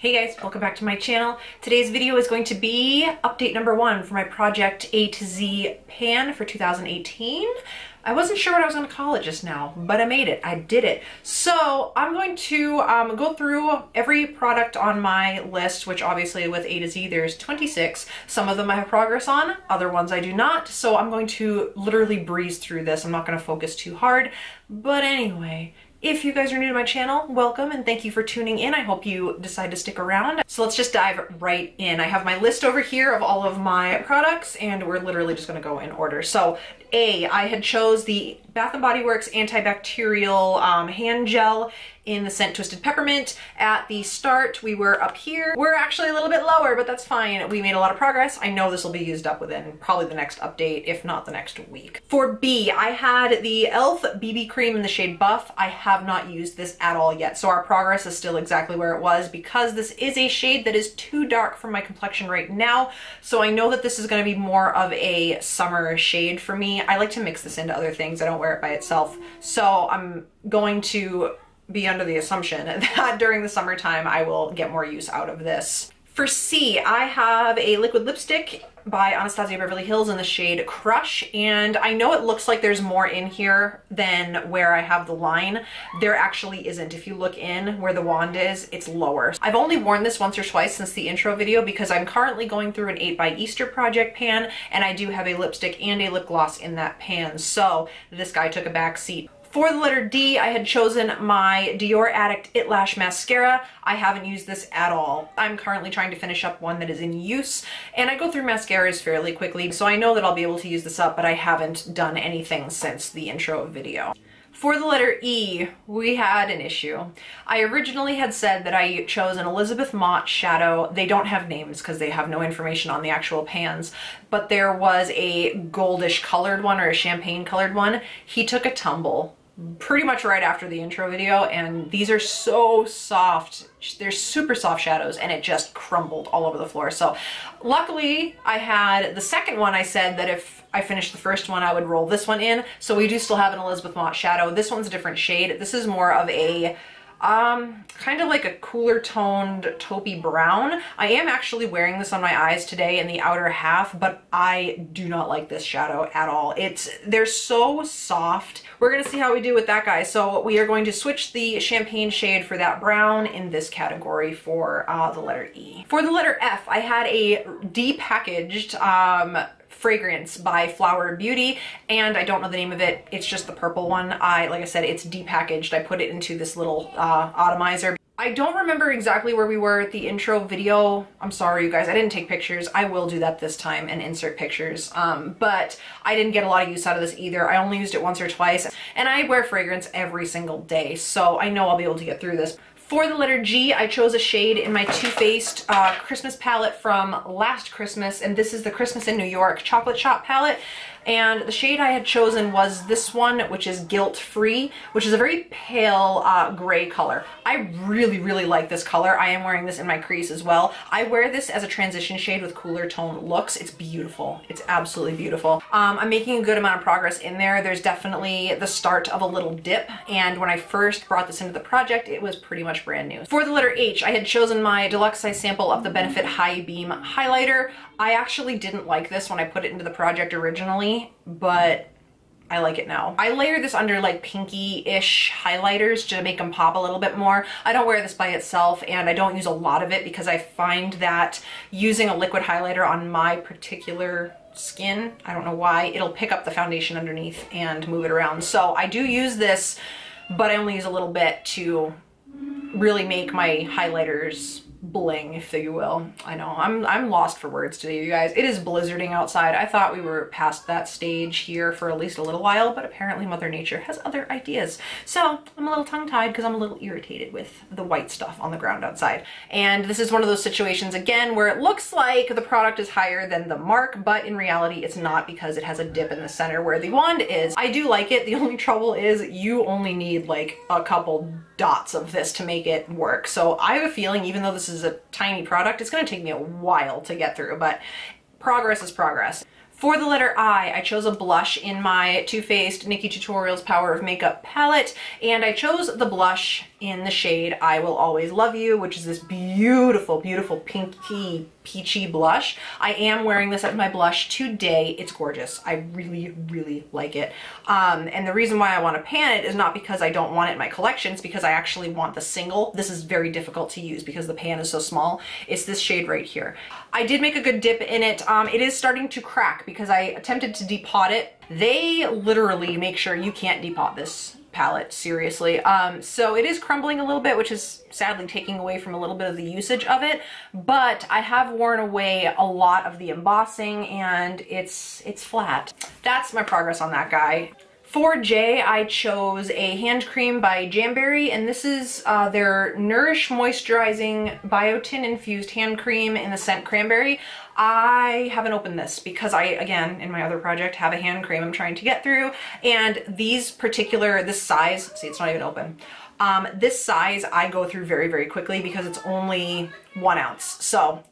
Hey guys, welcome back to my channel. Today's video is going to be update number 1 for my Project A to Z pan for 2018. I wasn't sure what I was going to call it just now, but I made it. I did it. So I'm going to go through every product on my list, which obviously with A to Z there's 26. Some of them I have progress on, other ones I do not. So I'm going to literally breeze through this. I'm not going to focus too hard. But anyway, if you guys are new to my channel, welcome and thank you for tuning in. I hope you decide to stick around. So let's just dive right in. I have my list over here of all of my products and we're literally just gonna go in order. So I had chose the Bath & Body Works antibacterial hand gel in the scent Twisted Peppermint. At the start, we were up here. We're actually a little bit lower, but that's fine. We made a lot of progress. I know this will be used up within probably the next update, if not the next week. For B, I had the e.l.f. BB cream in the shade Buff. I have not used this at all yet, so our progress is still exactly where it was because this is a shade that is too dark for my complexion right now, so I know that this is going to be more of a summer shade for me. I like to mix this into other things. I don't wear it by itself, so I'm going to be under the assumption that during the summertime I will get more use out of this. For C, I have a liquid lipstick by Anastasia Beverly Hills in the shade Crush, and I know it looks like there's more in here than where I have the line. There actually isn't. If you look in where the wand is, it's lower. I've only worn this once or twice since the intro video because I'm currently going through an 8 by Easter project pan, and I do have a lipstick and a lip gloss in that pan, so this guy took a back seat. For the letter D, I had chosen my Dior Addict It Lash Mascara. I haven't used this at all. I'm currently trying to finish up one that is in use, and I go through mascaras fairly quickly, so I know that I'll be able to use this up, but I haven't done anything since the intro video. For the letter E, we had an issue. I originally had said that I chose an Elizabeth Mott shadow. They don't have names because they have no information on the actual pans, but there was a goldish colored one or a champagne colored one. He took a tumble pretty much right after the intro video, and these are so soft. They're super soft shadows, and it just crumbled all over the floor. So luckily I had the second one. I said that if I finished the first one I would roll this one in, so we do still have an Elizabeth Mott shadow. This one's a different shade. This is more of a kind of like a cooler toned taupey brown. I am actually wearing this on my eyes today in the outer half, but I do not like this shadow at all. They're so soft. We're gonna see how we do with that guy. So we are going to switch the champagne shade for that brown in this category for the letter E. For the letter F, I had a depackaged fragrance by Flower Beauty, and I don't know the name of it. It's just the purple one. Like I said, it's depackaged. I put it into this little atomizer. I don't remember exactly where we were at the intro video. I'm sorry, you guys. I didn't take pictures. I will do that this time and insert pictures. But I didn't get a lot of use out of this either. I only used it once or twice, and I wear fragrance every single day, so I know I'll be able to get through this. For the letter G, I chose a shade in my Too Faced Christmas palette from last Christmas, and this is the Christmas in New York Chocolate Shop palette. And the shade I had chosen was this one, which is Guilt Free, which is a very pale gray color. I really, really like this color. I am wearing this in my crease as well. I wear this as a transition shade with cooler tone looks. It's beautiful. It's absolutely beautiful. I'm making a good amount of progress in there. There's definitely the start of a little dip, and when I first brought this into the project, it was pretty much brand new. For the letter H, I had chosen my deluxe size sample of the Benefit High Beam highlighter. I actually didn't like this when I put it into the project originally, but I like it now. I layer this under like pinky-ish highlighters to make them pop a little bit more. I don't wear this by itself, and I don't use a lot of it because I find that using a liquid highlighter on my particular skin, I don't know why, it'll pick up the foundation underneath and move it around. So I do use this, but I only use a little bit to really make my highlighters bling, if you will. I know, I'm lost for words today, you guys. It is blizzarding outside. I thought we were past that stage here for at least a little while, but apparently Mother Nature has other ideas. So I'm a little tongue-tied because I'm a little irritated with the white stuff on the ground outside. And this is one of those situations, again, where it looks like the product is higher than the mark, but in reality it's not because it has a dip in the center where the wand is. I do like it. The only trouble is you only need like a couple dots of this to make it work. So I have a feeling, even though this is a tiny product, it's going to take me a while to get through, but progress is progress. For the letter I chose a blush in my Too Faced Nikkie Tutorials Power of Makeup palette, and I chose the blush in the shade I Will Always Love You, which is this beautiful, beautiful pinky, peachy blush. I am wearing this as my blush today. It's gorgeous. I really, really like it. And the reason why I want to pan it is not because I don't want it in my collection, it's because I actually want the single. This is very difficult to use because the pan is so small. It's this shade right here. I did make a good dip in it. It is starting to crack because I attempted to depot it. They literally make sure you can't depot this palette, seriously. So it is crumbling a little bit, which is sadly taking away from a little bit of the usage of it, but I have worn away a lot of the embossing and it's flat. That's my progress on that guy. For J, I chose a hand cream by Jamberry, and this is their Nourish Moisturizing Biotin Infused Hand Cream in the scent Cranberry. I haven't opened this because I, again, in my other project, have a hand cream I'm trying to get through, and this size, see, it's not even open. This size I go through very, very quickly because it's only 1 ounce. So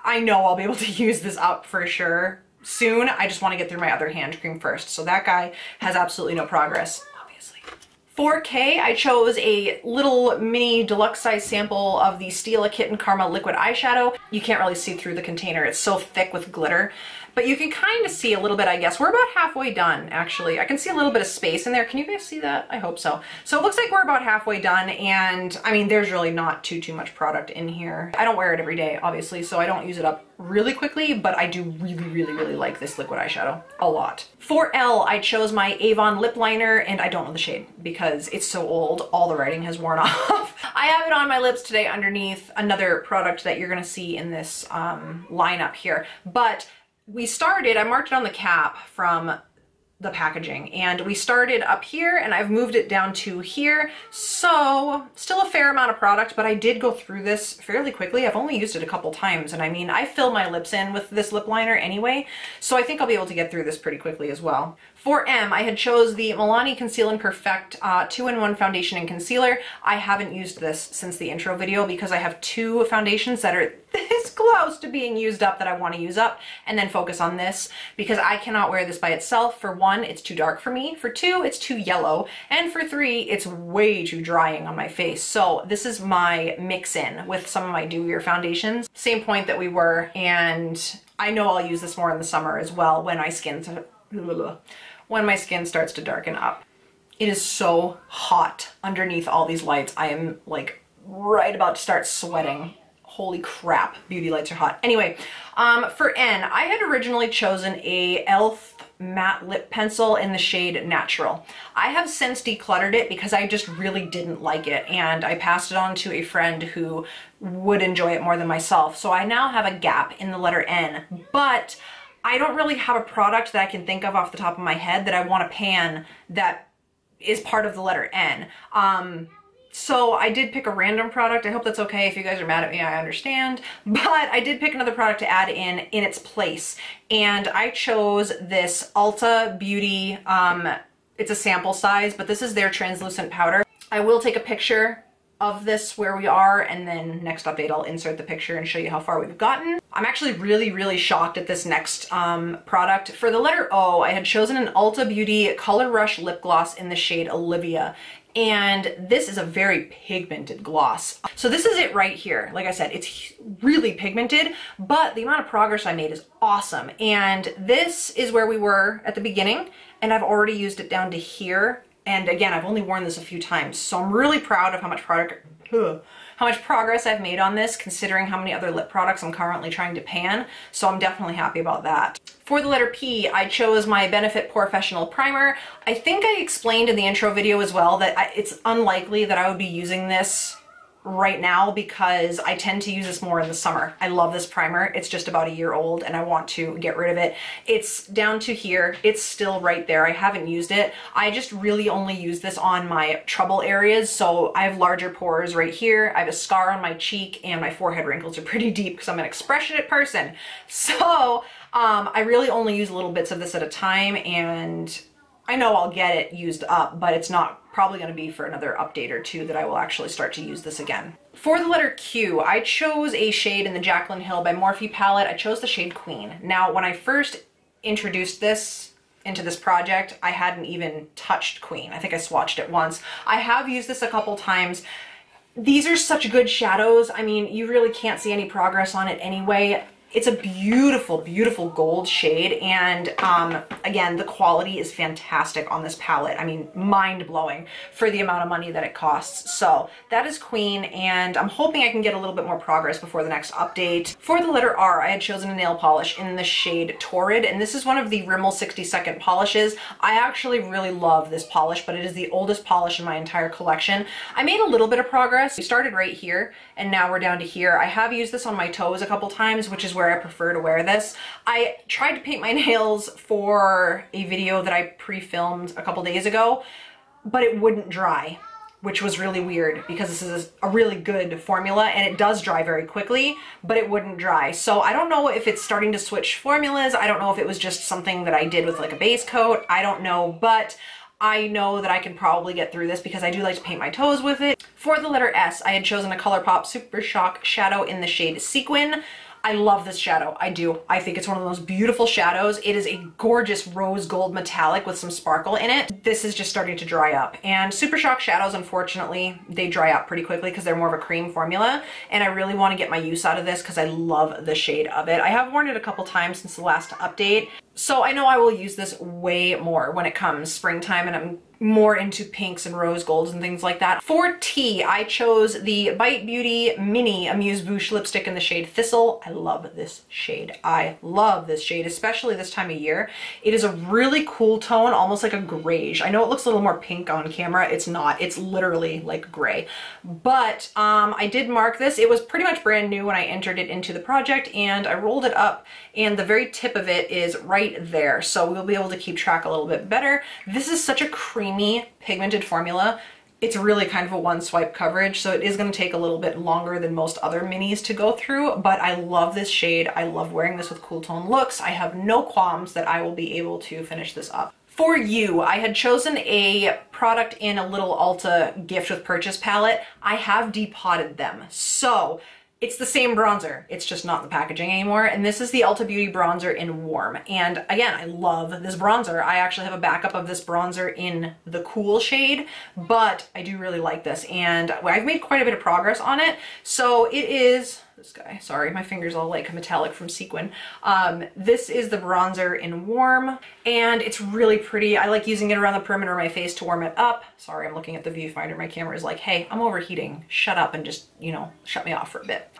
I know I'll be able to use this up for sure soon. I just want to get through my other hand cream first. So that guy has absolutely no progress, obviously. For K, I chose a little mini deluxe size sample of the Stila Kitten Karma liquid eyeshadow. You can't really see through the container. It's so thick with glitter, but you can kind of see a little bit, I guess. We're about halfway done, actually. I can see a little bit of space in there. Can you guys see that? I hope so. So it looks like we're about halfway done, and I mean, there's really not too much product in here. I don't wear it every day, obviously, so I don't use it up really quickly, but I do really, really, really like this liquid eyeshadow a lot. For L, I chose my Avon lip liner, and I don't know the shade because it's so old, all the writing has worn off. I have it on my lips today underneath another product that you're gonna see in this lineup here, but I marked it on the cap from the packaging, and we started up here and I've moved it down to here. So still a fair amount of product, but I did go through this fairly quickly. I've only used it a couple times, and I mean, I fill my lips in with this lip liner anyway, so I think I'll be able to get through this pretty quickly as well. For M, I had chose the Milani Conceal and Perfect 2-in-1 foundation and concealer. I haven't used this since the intro video because I have 2 foundations that are this close to being used up that I want to use up and then focus on this because I cannot wear this by itself. For 1, it's too dark for me. For 2, it's too yellow. And for 3, it's way too drying on my face. So this is my mix-in with some of my dewier foundations. Same point that we were, and I know I'll use this more in the summer as well when my skin starts to darken up. It is so hot underneath all these lights. I am like right about to start sweating. Holy crap, beauty lights are hot. Anyway, for N, I had originally chosen a e.l.f. matte lip pencil in the shade Natural. I have since decluttered it because I just really didn't like it, and I passed it on to a friend who would enjoy it more than myself. So I now have a gap in the letter N, but I don't really have a product that I can think of off the top of my head that I want to pan that is part of the letter N. So I did pick a random product. I hope that's okay. If you guys are mad at me, I understand. But I did pick another product to add in its place. And I chose this Ulta Beauty, it's a sample size, but this is their translucent powder. I will take a picture of this where we are, and then next update I'll insert the picture and show you how far we've gotten. I'm actually really, really shocked at this next product. For the letter O, I had chosen an Ulta Beauty Color Rush lip gloss in the shade Olivia. And this is a very pigmented gloss. So this is it right here. Like I said, it's really pigmented, but the amount of progress I made is awesome. And this is where we were at the beginning, and I've already used it down to here. And again, I've only worn this a few times, so I'm really proud of how much progress I've made on this, considering how many other lip products I'm currently trying to pan. So I'm definitely happy about that. For the letter P, I chose my Benefit Porefessional Primer. I think I explained in the intro video as well that it's unlikely that I would be using this right now because I tend to use this more in the summer. I love this primer. It's just about a year old and I want to get rid of it. It's down to here. It's still right there. I haven't used it. I just really only use this on my trouble areas. So I have larger pores right here. I have a scar on my cheek and my forehead wrinkles are pretty deep because I'm an expressionate person. So I really only use little bits of this at a time, and I know I'll get it used up, but it's not probably going to be for another update or 2 that I will actually start to use this again. For the letter Q, I chose a shade in the Jaclyn Hill by Morphe palette. I chose the shade Queen. Now, when I first introduced this into this project, I hadn't even touched Queen. I think I swatched it once. I have used this a couple times. These are such good shadows. I mean, you really can't see any progress on it anyway. It's a beautiful, beautiful gold shade, and again, the quality is fantastic on this palette. I mean, mind-blowing for the amount of money that it costs. So that is Queen, and I'm hoping I can get a little bit more progress before the next update. For the letter R, I had chosen a nail polish in the shade Torrid, and this is one of the Rimmel 60-second polishes. I actually really love this polish, but it is the oldest polish in my entire collection. I made a little bit of progress. We started right here, and now we're down to here. I have used this on my toes a couple times, which is where I prefer to wear this. I tried to paint my nails for a video that I pre-filmed a couple days ago, but it wouldn't dry, which was really weird because this is a really good formula and it does dry very quickly, but it wouldn't dry. So I don't know if it's starting to switch formulas. I don't know if it was just something that I did with like a base coat. I don't know, but I know that I can probably get through this because I do like to paint my toes with it. For the letter S, I had chosen a ColourPop Super Shock shadow in the shade Sequin. I love this shadow. I do. I think it's one of the most beautiful shadows. It is a gorgeous rose gold metallic with some sparkle in it. This is just starting to dry up. And Super Shock shadows, unfortunately, they dry up pretty quickly because they're more of a cream formula. And I really want to get my use out of this because I love the shade of it. I have worn it a couple times since the last update. So I know I will use this way more when it comes springtime and I'm more into pinks and rose golds and things like that. For T, I chose the Bite Beauty Mini Amuse-Bouche lipstick in the shade Thistle. I love this shade. I love this shade, especially this time of year. It is a really cool tone, almost like a grayish. I know it looks a little more pink on camera. It's not. It's literally like gray. But I did mark this. It was pretty much brand new when I entered it into the project, and I rolled it up, and the very tip of it is right there. So we'll be able to keep track a little bit better. This is such a creamy pigmented formula. It's really kind of a one swipe coverage, so it is going to take a little bit longer than most other minis to go through, but I love this shade. I love wearing this with cool tone looks. I have no qualms that I will be able to finish this up. For you, I had chosen a product in a little Ulta gift with purchase palette. I have depotted them, so it's the same bronzer, it's just not in the packaging anymore. And this is the Ulta Beauty bronzer in Warm. And again, I love this bronzer. I actually have a backup of this bronzer in the cool shade, but I do really like this. And I've made quite a bit of progress on it. So it is, this guy, sorry, my finger's all like metallic from Sequin. This is the bronzer in Warm, and it's really pretty. I like using it around the perimeter of my face to warm it up. Sorry, I'm looking at the viewfinder. My camera is like, hey, I'm overheating. Shut up and just, you know, shut me off for a bit.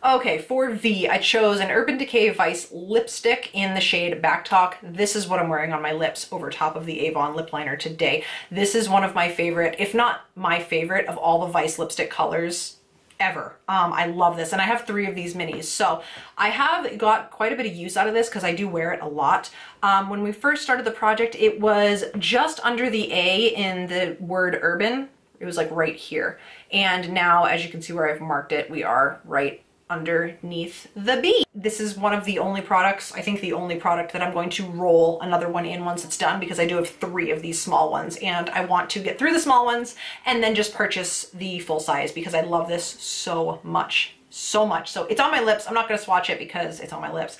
Okay, for V, I chose an Urban Decay Vice lipstick in the shade Back Talk. This is what I'm wearing on my lips over top of the Avon lip liner today. This is one of my favorite, if not my favorite, of all the Vice lipstick colors ever. I love this, and I have 3 of these minis. So I have got quite a bit of use out of this because I do wear it a lot. When we first started the project, it was just under the A in the word urban. It was like right here. And now, as you can see where I've marked it, we are right underneath the B. This is one of the only products, I think the only product that I'm going to roll another one in once it's done, because I do have 3 of these small ones and I want to get through the small ones and then just purchase the full size because I love this so much, so much. So it's on my lips. I'm not going to swatch it because it's on my lips.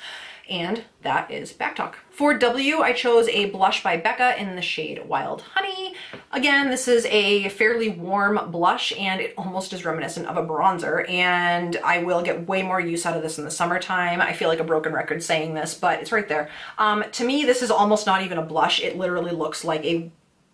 And that is Back Talk. For W, I chose a blush by Becca in the shade Wild Honey. Again, this is a fairly warm blush and it almost is reminiscent of a bronzer, and I will get way more use out of this in the summertime. I feel like a broken record saying this, but it's right there. To me, this is almost not even a blush. It literally looks like a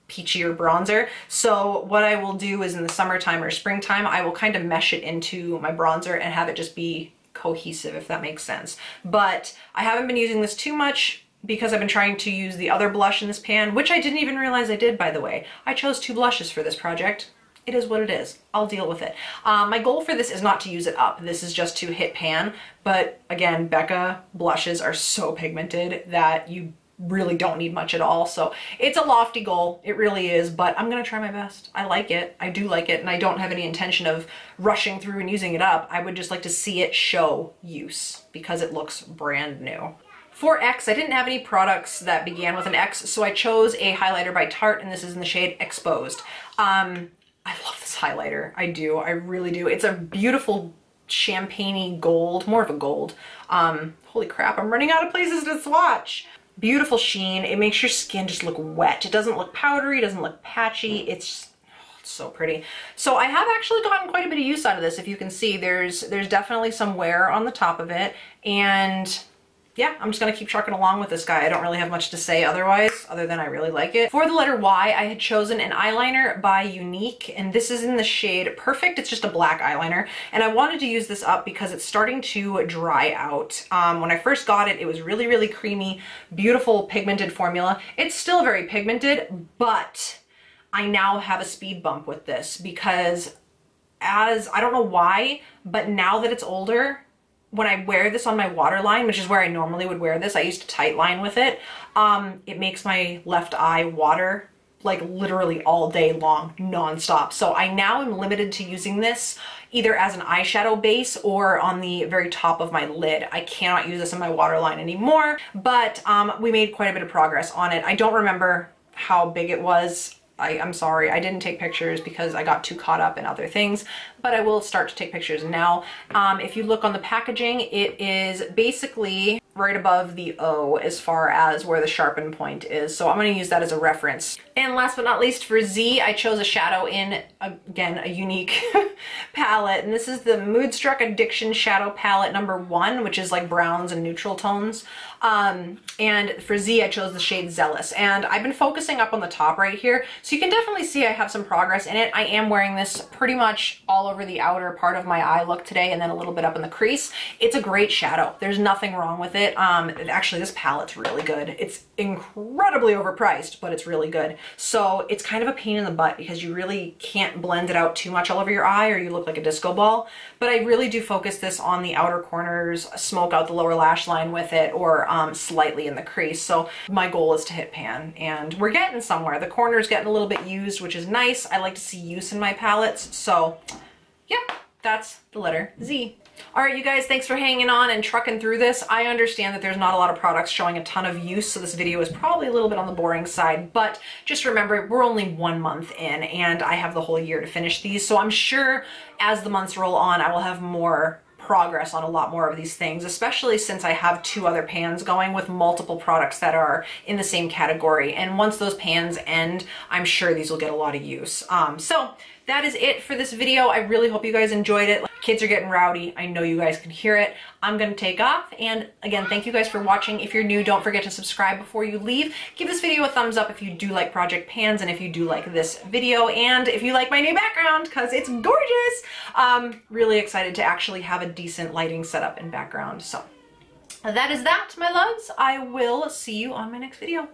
peachier bronzer. So what I will do is in the summertime or springtime, I will kind of mesh it into my bronzer and have it just be cohesive, if that makes sense. But I haven't been using this too much because I've been trying to use the other blush in this pan, which I didn't even realize I did, by the way. I chose 2 blushes for this project. It is what it is. I'll deal with it. My goal for this is not to use it up. This is just to hit pan. But again, Becca blushes are so pigmented that you really don't need much at all. So it's a lofty goal. It really is, but I'm gonna try my best. I like it. I do like it, and I don't have any intention of rushing through and using it up. I would just like to see it show use because it looks brand new. For X, I didn't have any products that began with an X, so I chose a highlighter by Tarte, and this is in the shade Exposed. I love this highlighter. I do. I really do. It's a beautiful champagne-y gold, more of a gold. Holy crap, I'm running out of places to swatch. Beautiful sheen. It makes your skin just look wet. It doesn't look powdery, it doesn't look patchy. It's so pretty. So I have actually gotten quite a bit of use out of this. If you can see, there's definitely some wear on the top of it. And yeah, I'm just gonna keep trucking along with this guy. I don't really have much to say otherwise, other than I really like it. For the letter Y, I had chosen an eyeliner by Unique, and this is in the shade Perfect. It's just a black eyeliner, and I wanted to use this up because it's starting to dry out. When I first got it, it was really, really creamy, beautiful pigmented formula. It's still very pigmented, but I now have a speed bump with this because I don't know why, but now that it's older, when I wear this on my waterline, which is where I normally would wear this, I used to tight line with it, it makes my left eye water like literally all day long, nonstop. So I now am limited to using this either as an eyeshadow base or on the very top of my lid. I cannot use this in my waterline anymore, but we made quite a bit of progress on it. I don't remember how big it was. I'm sorry, I didn't take pictures because I got too caught up in other things, but I will start to take pictures now. If you look on the packaging, it is basically right above the O as far as where the sharpen point is. So I'm going to use that as a reference. And last but not least, for Z, I chose a shadow in, again, a Unique palette. And this is the Moodstruck Addiction Shadow Palette #1, which is like browns and neutral tones. And for Z, I chose the shade Zealous. And I've been focusing up on the top right here. So you can definitely see I have some progress in it. I am wearing this pretty much all over the outer part of my eye look today and then a little bit up in the crease. It's a great shadow. There's nothing wrong with it. Actually, this palette's really good. It's incredibly overpriced, but it's really good. So it's kind of a pain in the butt because you really can't blend it out too much all over your eye or you look like a disco ball. But I really do focus this on the outer corners, smoke out the lower lash line with it, or slightly in the crease. So my goal is to hit pan, and we're getting somewhere. The corner's getting a little bit used, which is nice. I like to see use in my palettes. So yeah, that's the letter Z. All right, you guys, thanks for hanging on and trucking through this. I understand that there's not a lot of products showing a ton of use, so this video is probably a little bit on the boring side, but just remember, we're only 1 month in and I have the whole year to finish these. So I'm sure as the months roll on, I will have more progress on a lot more of these things, especially since I have 2 other pans going with multiple products that are in the same category. And once those pans end, I'm sure these will get a lot of use. So that is it for this video. I really hope you guys enjoyed it. Kids are getting rowdy. I know you guys can hear it. I'm gonna take off. And again, thank you guys for watching. If you're new, don't forget to subscribe before you leave. Give this video a thumbs up if you do like project pans and if you do like this video, and if you like my new background, because it's gorgeous. Really excited to actually have a decent lighting setup and background. So that is that, my loves. I will see you on my next video.